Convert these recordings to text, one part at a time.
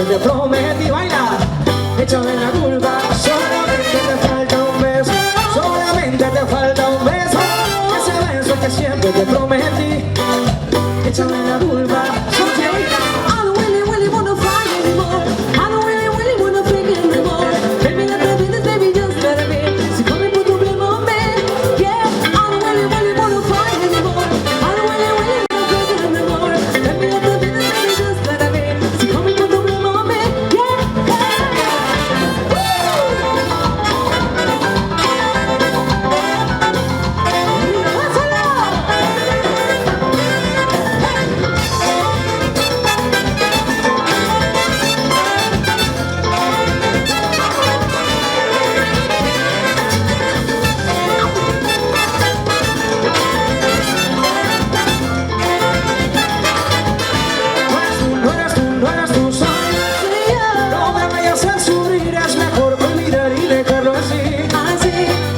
te prometí bailar. Échame la culpa, solamente te falta un beso, solamente te falta un beso, ese beso que siempre te prometí. Échame la culpa, I don't really wanna fight anymore. I don't really wanna think anymore. Baby, let the business, baby, just let it be. Si come put tu blame on me, yeah. I don't really wanna fight anymore. I don't really wanna think anymore. Baby, let the business, baby, just let it be. Si come put tu blame on me, yeah. no eres tú sola. No me vayas a sufrir, es mejor olvidar y dejarlo así.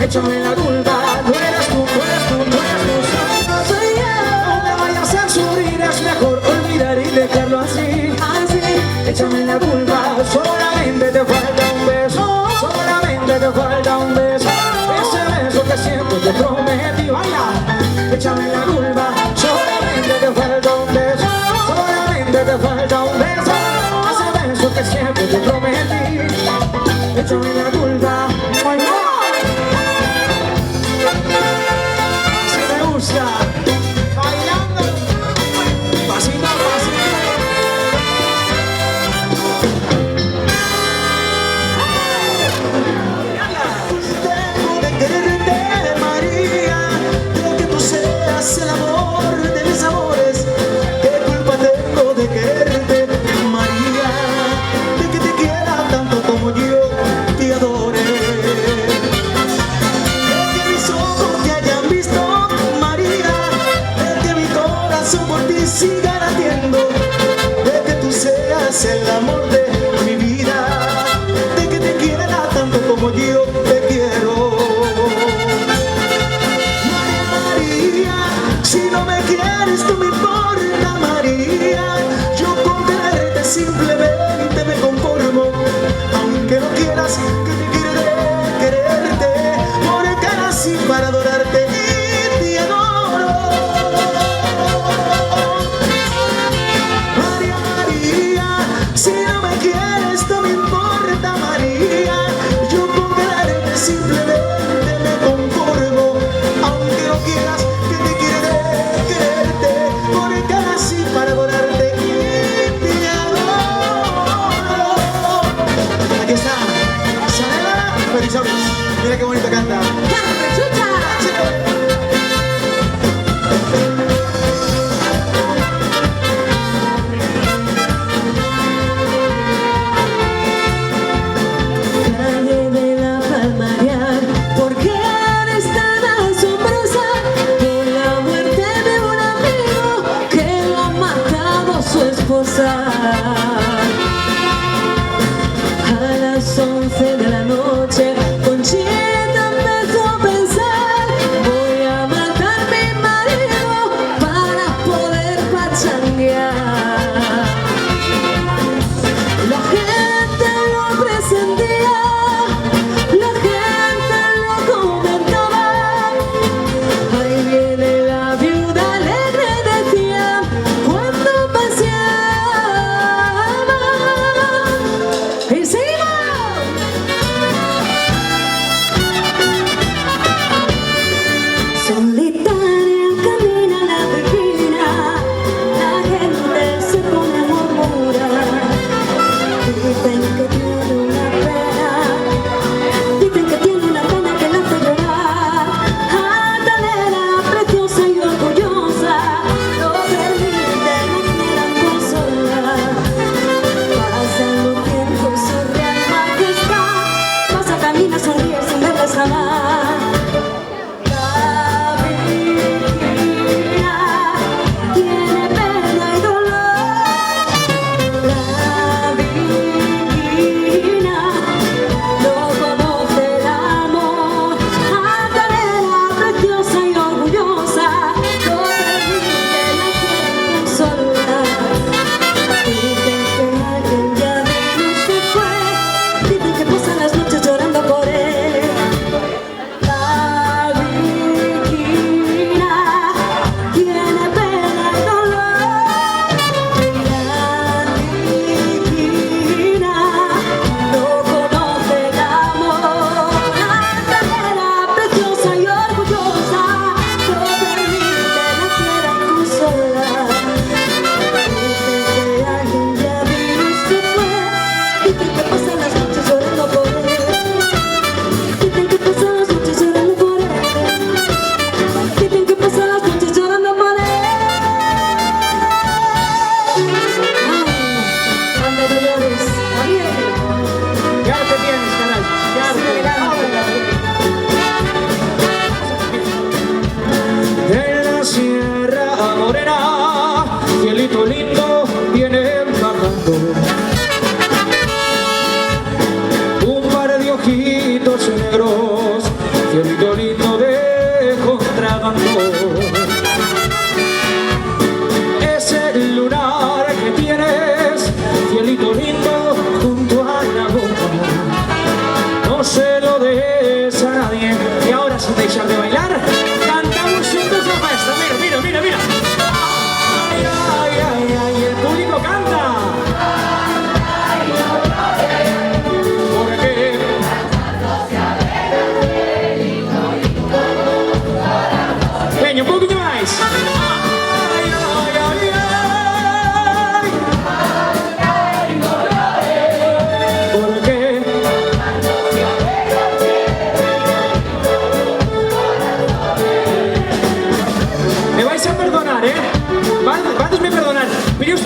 Échame la culpa, no eres tú sola. No me vayas a sufrir, es mejor olvidar y dejarlo así. Échame la culpa, solamente te falta un beso, solamente te falta un beso, ese beso que siempre te prometí bailar. Échame la culpa, solamente te falta un beso, solamente te falta un beso, ese beso que siempre te prometí. Échame la culpa, así me gusta, bailando, pasito a pasito. Tengo de quererte, María, de que tú seas el amor de mis amores. ¿Qué culpa tengo de quererte, María? De que te quiera tanto como yo te adore. De que mis ojos te hayan visto, María, de que mi corazón por ti siga latiendo. De que tú seas el amor de mi vida, de que te quiera tanto como yo te quiero. María, si no me quieres no me importa, María, yo con quererte simplemente me conformo. Aunque no quieras que te quiera quererte, porque nací para adorarte y te adoro. María, si no me quieres no me importa, María, yo con quererte simplemente me conformo. Aunque no quieras que te quiera quererte, porque nací para adorarte y te adoro. Aquí está, Sanela Felizones. Mira qué bonito canta. Calle de la Palmarial, ¿por qué eres tan asombrosa? Por la muerte de un amigo que lo ha matado su esposa. A las 11 de la noche, Conchita empezó a pensar: voy a matar a mi marido para poder pachanguear. La gente lo presentía, la gente lo comentaba. Ahí viene la viuda alegre, decía cuando paseaba.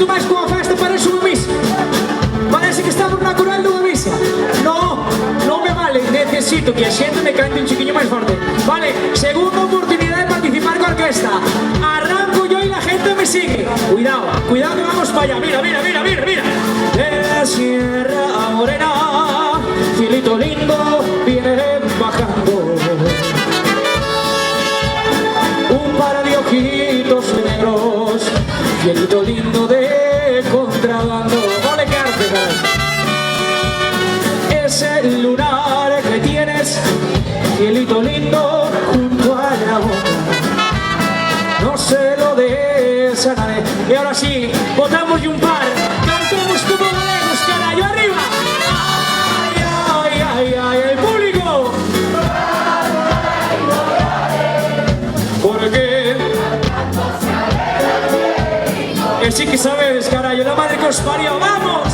isto máis que unha festa, parece unha misa. Parece que estamos na coral dunha misa. No, non me vale, necesito que a xente me cante un chiquiño máis forte. Vale, segunda oportunidade de participar con orquesta. Arranco yo y la gente me sigue. Cuidado, cuidado que vamos para allá. Mira, mira, mira, mira, mira. De la Sierra Morena, cielito lindo viene bajando. Un par de ojitos negros, cielito lindo de contrabando. Ole, qué arte, caray. Ese lunar que tienes, cielito lindo junto a la boca, no se lo des a nadie. Y ahora sí, botamos y un par, cantemos como galegos, carayo, arriba. Ay, ay, ay, ay, el público. Porque que sí que sabes, carayo, la madre que os parió, vamos.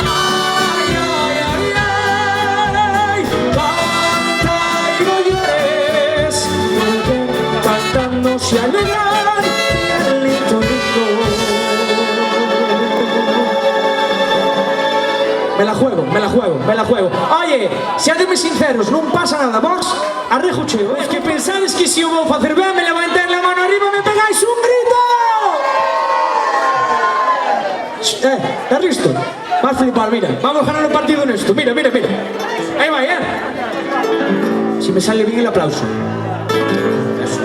Ay, ay, ay, ay, canta y no llores, porque cantando se alegran, cielito lindo. Me la juego, me la juego, me la juego. Oye, seadme sinceros, non pasa nada, vos arrejucheo. Es que pensades que se o vou facer ben, me levantar la mano arriba e me pegáis un grito. ¿Estás listo? Vas a flipar, mira, vamos a ganar un partido en esto. Mira, mira, mira. Ahí va, Si me sale bien el aplauso. Eso.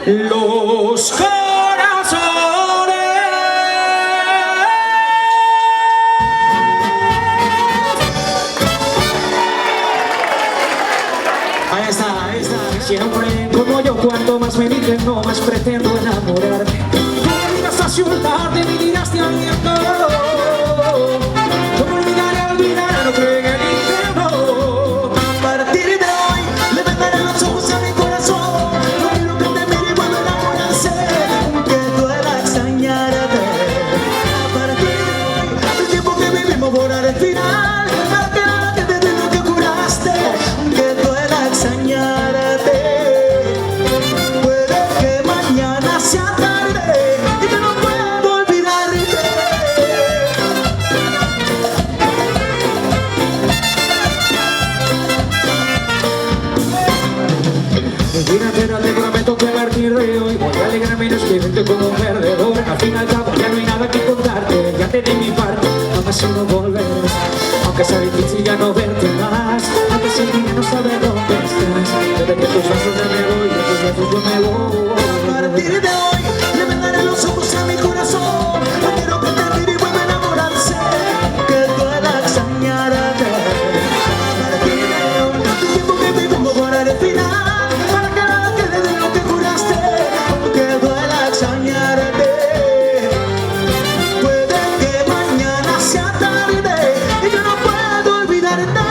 Los corazones. Ahí está, ahí está. Siempre como yo, cuanto más me dicen, no más pretendo enamorarme. Hasta su tarde me miraste abierto. ¿Cómo olvidar, no creo en el infierno? A partir de hoy le vendaré los ojos a mi corazón. No quiero que te mire cuando enamorarse, que duela extrañarte. A partir de hoy, el tiempo que vivimos borraré el final, para que nada te dé lo que juraste, que duela extrañarte. Puede que mañana sea tarde y que no puedo olvidarte. Mira, pero te prometo que a partir de hoy voy a alegrarme y no escribirte como un perdedor. Al fin y al cabo ya no hay nada que contarte, ya te di mi parte, aún así no volverás. Aunque sea difícil ya no verte más, aunque sin ti ya no saber dónde estás. Desde que tus brazos ya me voy, de tus brazos yo me voy. A partir de hoy le vendaré los ojos a mi corazón. No quiero que te mire y vuelva a enamorarse, que duela extrañarte. A partir de hoy, el tiempo que vivimos borraré el final, para que nada quede de lo que juraste, que duela extrañarte. Puede que mañana sea tarde y yo no puedo olvidarte.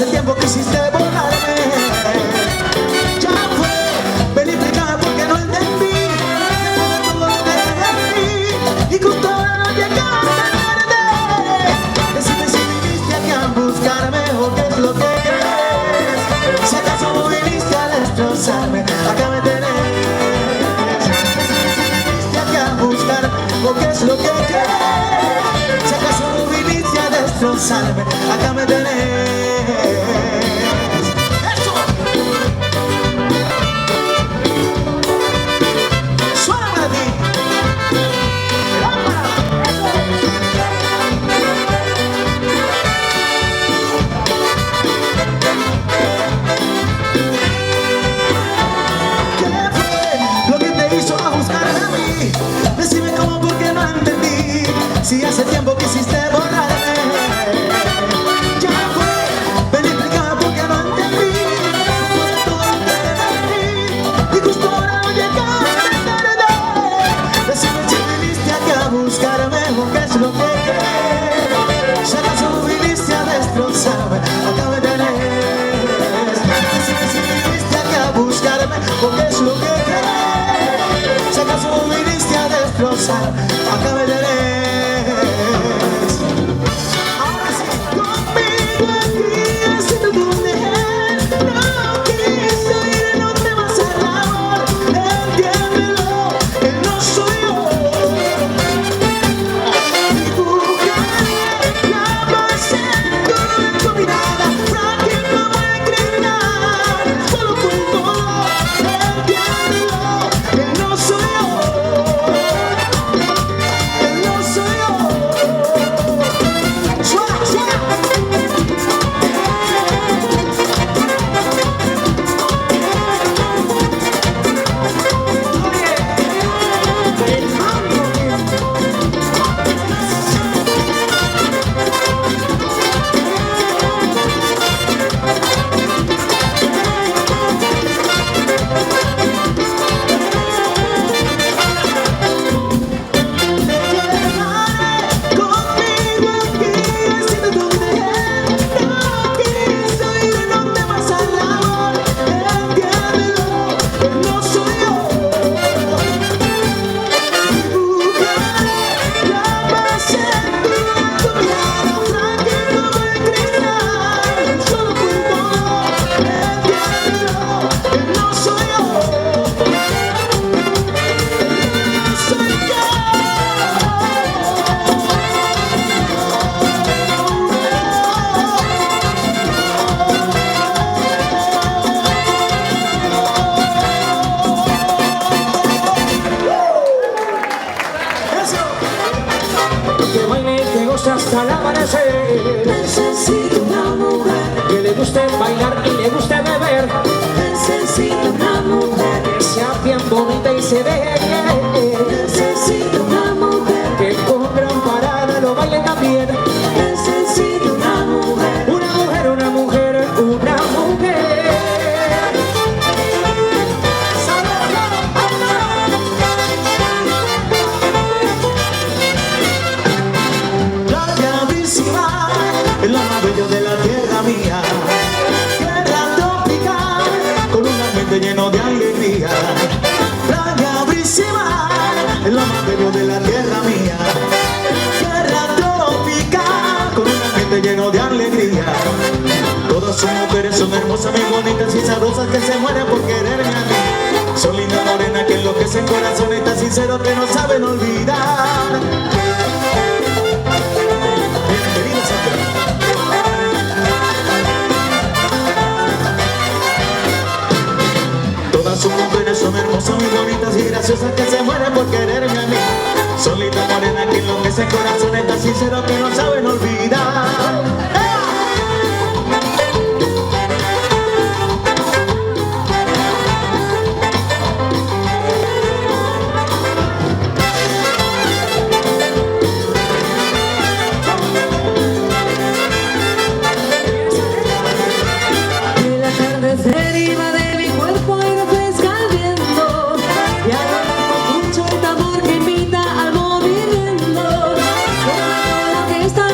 hace tiempo quisiste borrarme. Ya fue, ven y explícame porque no entendí. Después de todo lo que te di, y justo ahora no llegaste tarde. Decime si viniste aquí a buscarme o qué es lo que quieres. Si acaso viniste a destrozarme, acá me tenés. ¿O qué es lo que quieres? Si acaso no viniste a destrozarme, acá me tenés. ¡Eso! ¡Suena a ti! ¿Qué fue lo que te hizo a buscarme a mí? Decime cómo, porque no entendí. Si hace tiempo quisiste borrarme. Ya fue, ven y explícame porque no entendí. Después de todo lo que te di, y justo ahora no llegaste tarde. Decime si viniste aquí a buscarme o qué es lo que quieres. Si acaso viniste a destrozarme, acá me tenés. Decime si viniste aquí a buscarme o qué es lo que quieres. Si acaso viniste a destrozar, acá me tenés. Ahora sí, conmigo aquí, haciendo donde no quiso ir, no te vas al amor. Entiéndelo, que no soy yo. Mi mujer, la pasé con tu mirada, frágil como el cristal, solo tu dolor. Entiéndelo, que no soy yo. Que baile, que goce hasta el amanecer. Necesito una mujer, Que le guste bailar y le guste beber. necesito una mujer, Que sea bien bonita y se deje querer. necesito una mujer, Que con gran parada lo baile también. necesito una mujer. Una mujer, una mujer, una mujer. Playa Brísima, es la más bella de la tierra mía. Tierra tropical, con un ambiente lleno de alegría. Playa Brísima, es la más bella de la tierra mía. Tierra tropical, con un ambiente lleno de alegría. Todas sus mujeres son hermosas, muy bonitas y sabrosas, que se mueren por quererme a mí. Son lindas morenas que enloquecen corazones tan sinceros que no saben olvidar. Bienvenidos a todas sus mujeres son hermosas, muy bonitas y graciosas, que se mueren por quererme a mí. Son lindas morenas que enloquecen corazones tan sinceros que no saben olvidar. El atardecer iba de mi cuerpo y refresca el viento, y a lo lejos escucho el tambor que invita al movimiento. Todo lo que está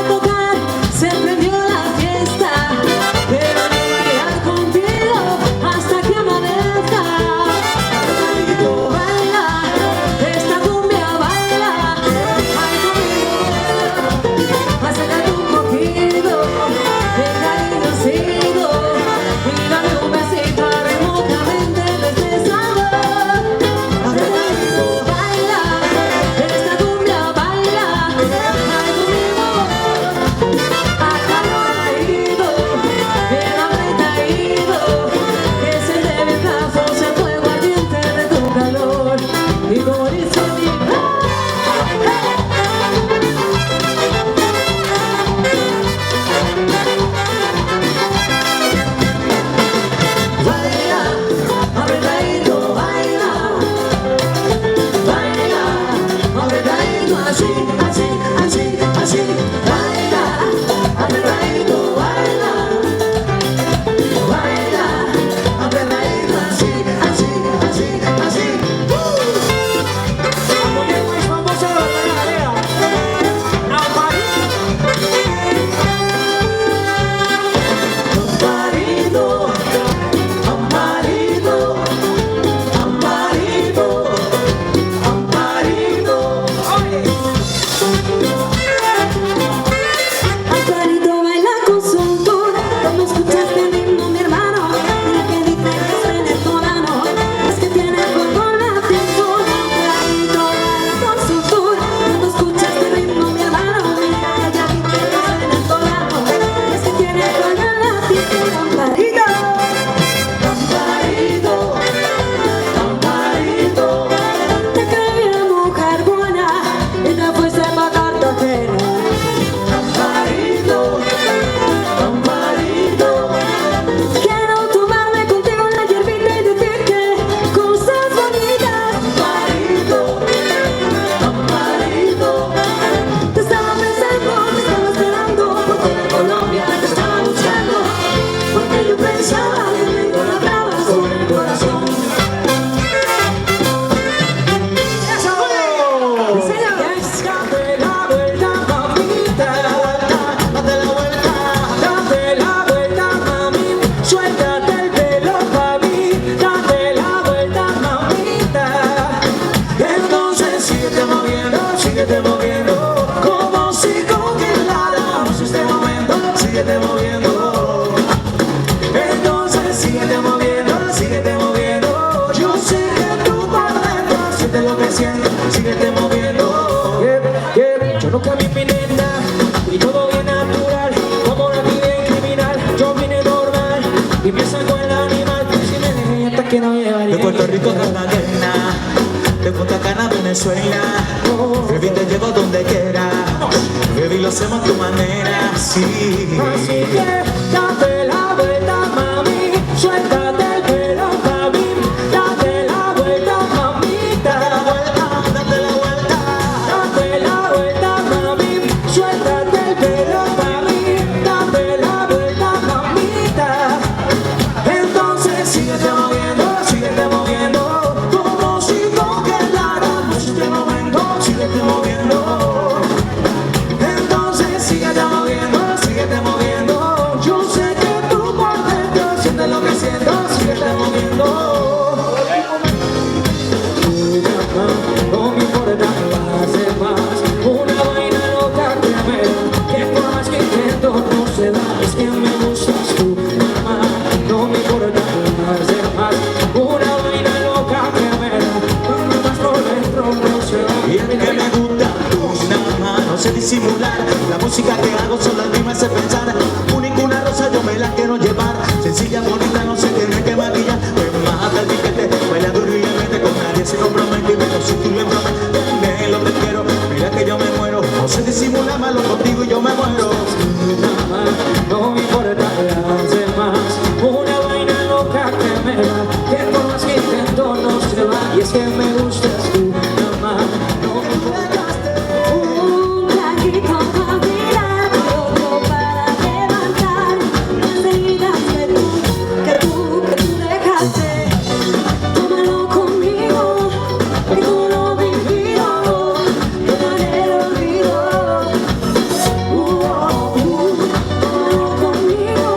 Solo que a mí mi nena y todo bien natural, como la vida criminal. Yo vine normal y me saco el animal. Si me dejé hasta que no llevaría. De Puerto Rico a Cartagena, de Punta Cana, Venezuela, baby, te llevo donde quiera, baby, lo hacemos a tu manera, sí. Así que date la vuelta, mami, suéltate el pelo, mami, date la vuelta, mamita. Date la vuelta, date la vuelta. Date la vuelta, mami, suéltate el pelo, mami, date la vuelta, mamita. Entonces síguete moviendo, como si no quedara mucho este momento, síguete moviendo. Entonces síguete moviendo, yo sé que tú por dentro sientes lo que siento, síguete moviendo. No me importa más demás, una vaina loca que me da, que por más que intento no se da, es que me gustas tú, mamá. No me importa más demás, una vaina loca que me da, cuando más por dentro no se da. Y es que me gusta tú nada más, no sé disimular. La música que hago solo a mí me hace pensar. Única una rosa yo me la quiero llevar. Sencilla, bonita, no se tiene que maquillar. Pues más el piquete, baila duro y le mete. Con nadie se compromete y menos si tú le prometes. Nene, lo que quiero, mira que yo me muero. No sé disimular, malo contigo y yo me muero. No me importa las demás, una vaina loca que me da, que por más que intento no se va. Y es que me gustas tú, mamá. No me importa. Un traguito para olvidar y otro para levantar las heridas que tú dejaste. Tómalo conmigo y tú lo vivido, tomaré el olvido. Tómalo conmigo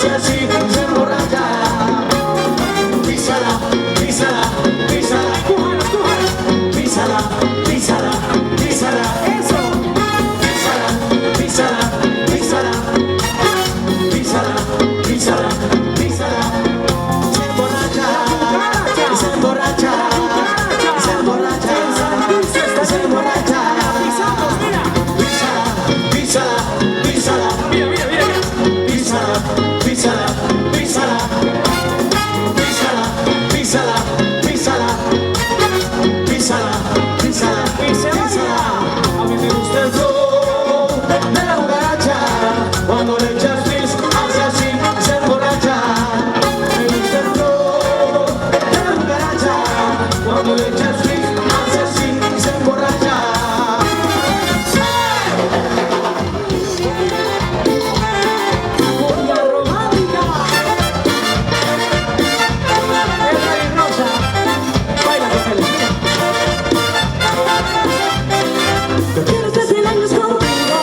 hace así, se emborracha. Písala, písala, písala, Cújalas, cújalas. písala, písala, písala. Eso. Písala, písala, písala, písala, písala, písala. Se emborracha, se emborracha, se emborracha, se emborracha. Pisamos, mira. Písala, písala, písala, Mira, mira, mira. písala, písala, písala, písala, písala, písala, písala, písala, Y se písala. baila. A mí me gusta el flow de la cucaracha. Cuando le echas frizz, hace así, se emborracha. Me gusta el flow de la cucaracha. Cuando le echas frizz, hace así, se emborracha. Cumbia romántica. Esa y Rosa. Baila con felicidad. Yo quiero estar 100 años contigo,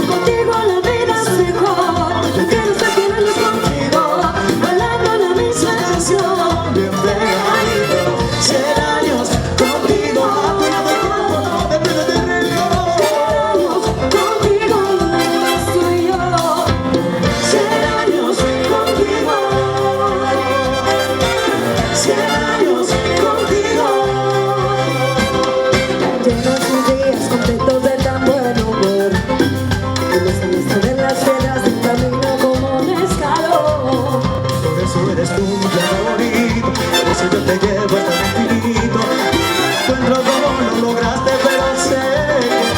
contigo la vida es mejor. Yo quiero estar 100 años contigo, bailando la misma canción. Bien pegadito, 100 años contigo. A tu lado el cuerpo no depende del reloj. Contigo, estoy yo. 100 años contigo. 100 años contigo. Llenos tus días contentos de tan buen humor. Y me saliste de las piedras del camino como un escalón. Por eso eres tú mi favorito, por eso yo te llevo hasta el infinito. No encuentro cómo lo lograste, pero sé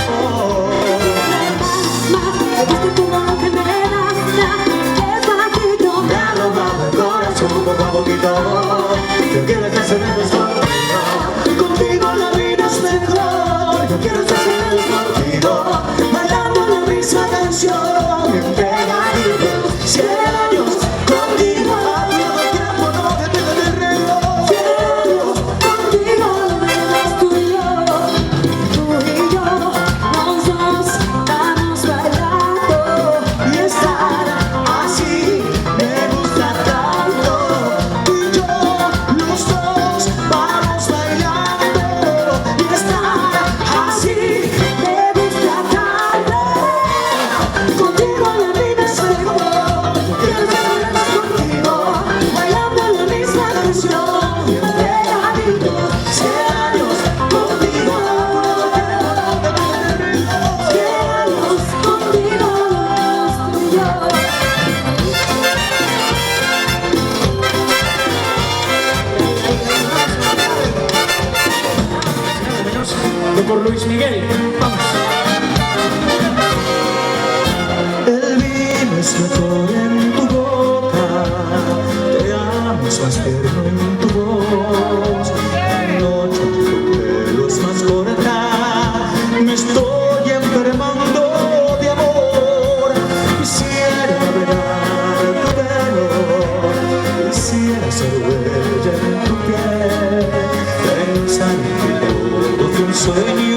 que hoy Más, me gusta como lo que me das, despacito. me ha robado el corazón poco a poquito. Yo quiero que se me descontigo. Contigo la vida es mejor. Yo quiero estar 100 años contigo, bailando la misma canción. Bien pegadito, 100 años contigo. A tu lado el tiempo no depende del reloj. Contigo, eres tú y yo. Tú y yo, los dos, vamos bailando. Y estar así me gusta tanto. Tú y yo, los dos, vamos bailando. Y estar así Me gusta tanto. Contigo la vida es mejor. Quiero estar contigo, bailando la misma canción. Bien pegadito, 100 años contigo. 100 años contigo, tú y yo. De por Luis Miguel. Vamos. El vino es mejor en tu boca, te amo es más tierno en tu voz. Noche tu pelo es más corta, me estoy enfermando de amor. Quisiera velar tu pelo, quisiera ser huella en tu piel, pensar que todo fue un sueño.